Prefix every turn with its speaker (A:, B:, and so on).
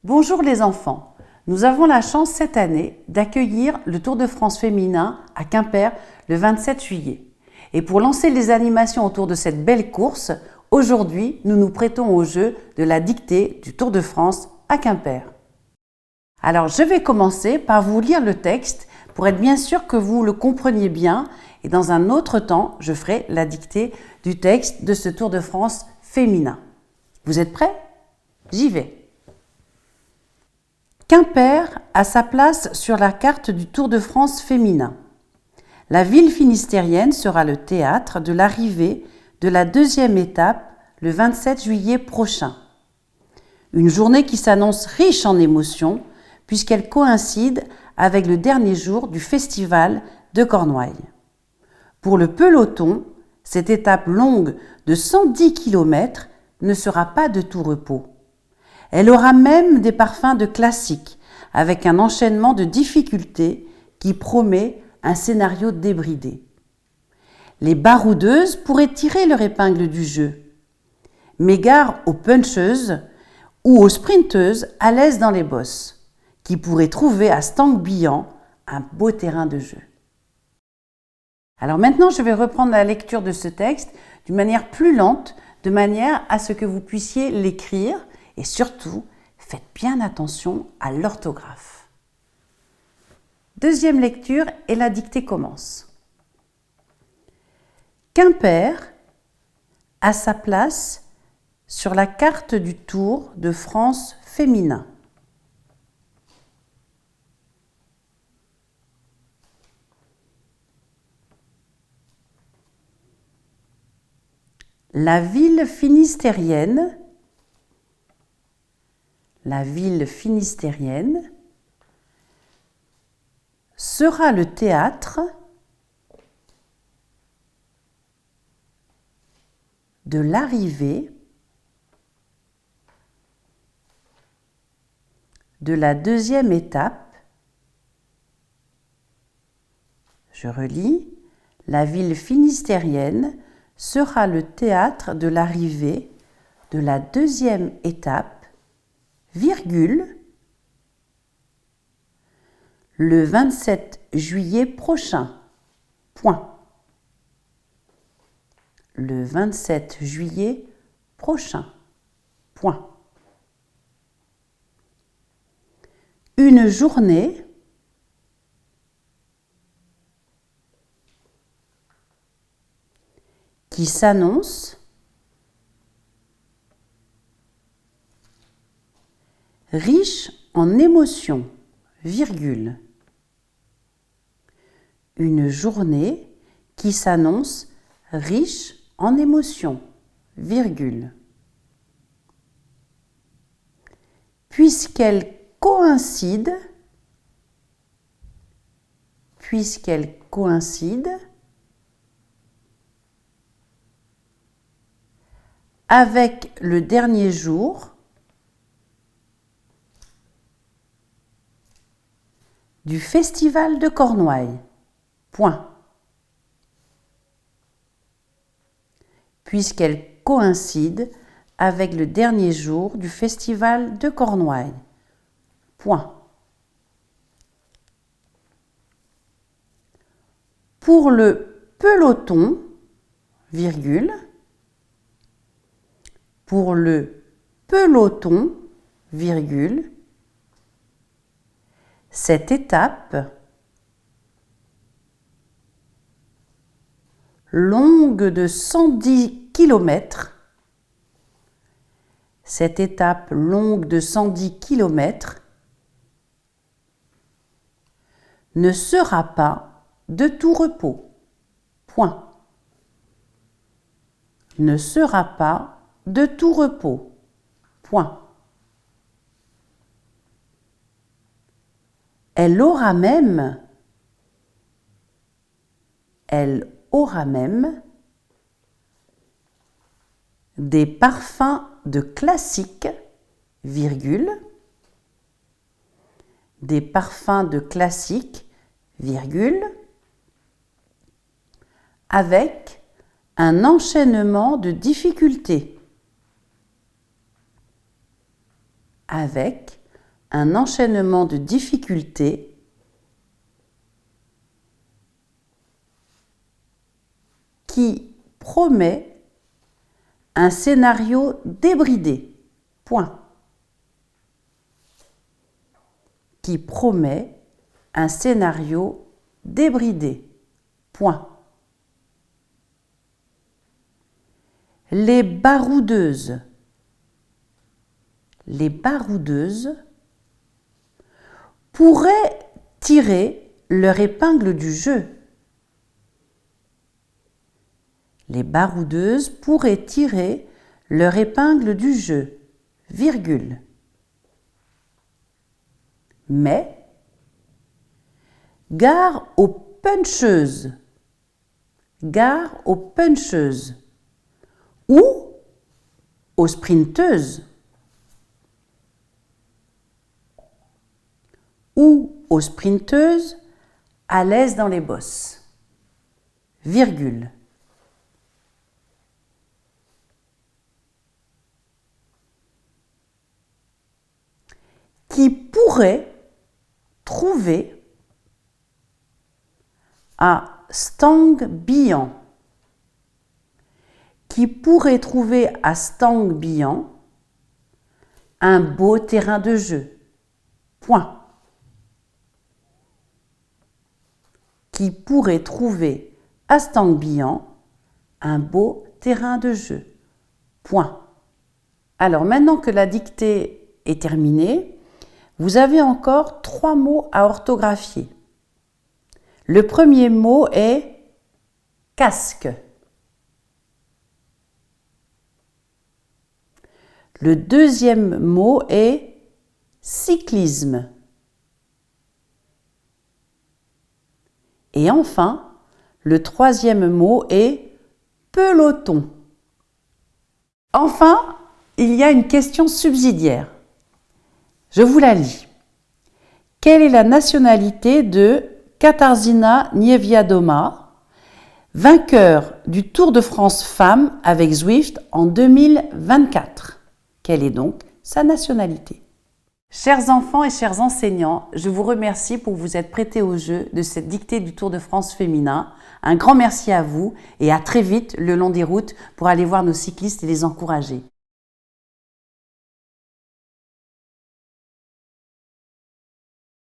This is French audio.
A: Bonjour les enfants, nous avons la chance cette année d'accueillir le Tour de France féminin à Quimper le 27 juillet. Et pour lancer les animations autour de cette belle course, aujourd'hui nous nous prêtons au jeu de la dictée du Tour de France à Quimper. Alors je vais commencer par vous lire le texte pour être bien sûr que vous le compreniez bien et dans un autre temps je ferai la dictée du texte de ce Tour de France féminin. Vous êtes prêts ? J'y vais. Quimper a sa place sur la carte du Tour de France féminin. La ville finistérienne sera le théâtre de l'arrivée de la deuxième étape le 27 juillet prochain. Une journée qui s'annonce riche en émotions puisqu'elle coïncide avec le dernier jour du festival de Cornouailles. Pour le peloton, cette étape longue de 110 km ne sera pas de tout repos. Elle aura même des parfums de classique, avec un enchaînement de difficultés qui promet un scénario débridé. Les baroudeuses pourraient tirer leur épingle du jeu, mais gare aux puncheuses ou aux sprinteuses à l'aise dans les bosses, qui pourraient trouver à Stangubian un beau terrain de jeu. Alors maintenant, je vais reprendre la lecture de ce texte d'une manière plus lente, de manière à ce que vous puissiez l'écrire. Et surtout, faites bien attention à l'orthographe. Deuxième lecture et la dictée commence. Quimper a sa place sur la carte du Tour de France féminin. La ville finistérienne sera le théâtre de l'arrivée de la deuxième étape. Je relis. La ville finistérienne sera le théâtre de l'arrivée de la deuxième étape, virgule, le 27 juillet prochain, point. Le 27 juillet prochain, point. Une journée qui s'annonce riche en émotions, virgule. Une journée qui s'annonce riche en émotions, virgule. Puisqu'elle coïncide avec le dernier jour du festival de Cornouailles, point. Puisqu'elle coïncide avec le dernier jour du festival de Cornouailles, point. Pour le peloton, virgule, pour le peloton, virgule, cette étape longue de 110 km, ne sera pas de tout repos, point. Ne sera pas de tout repos, point. Elle aura même des parfums de classique, virgule, des parfums de classique, virgule, avec un enchaînement de difficultés. Avec un enchaînement de difficultés qui promet un scénario débridé. Point. Qui promet un scénario débridé. Point. Les baroudeuses. Les baroudeuses pourraient tirer leur épingle du jeu. Les baroudeuses pourraient tirer leur épingle du jeu, virgule. Mais, gare aux puncheuses, gare aux puncheuses ou aux sprinteuses ou aux sprinteuses à l'aise dans les bosses, virgule. Qui pourrait trouver à Stang-Bihan, qui pourrait trouver à Stang-Bihan un beau terrain de jeu. Point. Qui pourrait trouver à Stang-Bihan un beau terrain de jeu. Point. Alors maintenant que la dictée est terminée, vous avez encore 3 mots à orthographier. Le premier mot est casque. Le deuxième mot est cyclisme. Et enfin, le troisième mot est peloton. Enfin, il y a une question subsidiaire. Je vous la lis. Quelle est la nationalité de Katarzyna Niewiadoma, vainqueur du Tour de France Femmes avec Zwift en 2024? Quelle est donc sa nationalité? Chers enfants et chers enseignants, je vous remercie pour vous être prêtés au jeu de cette dictée du Tour de France féminin. Un grand merci à vous et à très vite le long des routes pour aller voir nos cyclistes et les encourager.